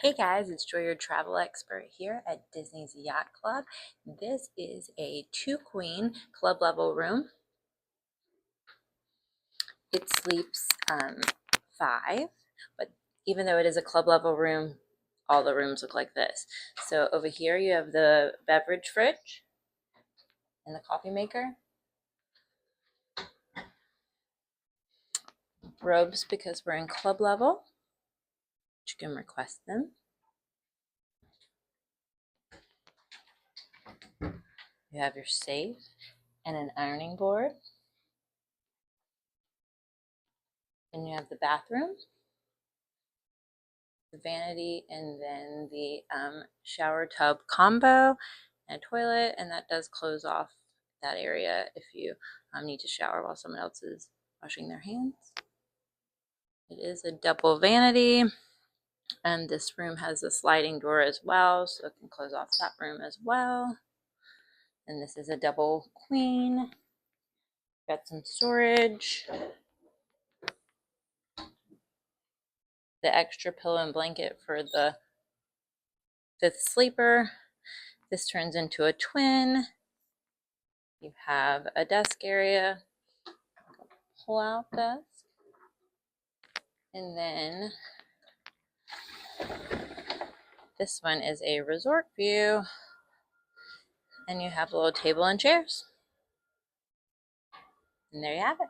Hey guys, it's Joy, your travel expert here at Disney's Yacht Club. This is a 2-queen club level room. It sleeps 5, but even though it is a club level room, all the rooms look like this. So over here you have the beverage fridge and the coffee maker. Robes, because we're in club level, you can request them. You have your safe and an ironing board. And you have the bathroom, the vanity, and then the shower tub combo and a toilet, and that does close off that area if you need to shower while someone else is washing their hands. It is a double vanity, and this room has a sliding door as well, so it can close off that room as well. And this is a double queen. Got some storage, the extra pillow and blanket for the 5th sleeper. This turns into a twin. You have a desk area, pull out desk, and then this one is a resort view, and you have a little table and chairs. And there you have it.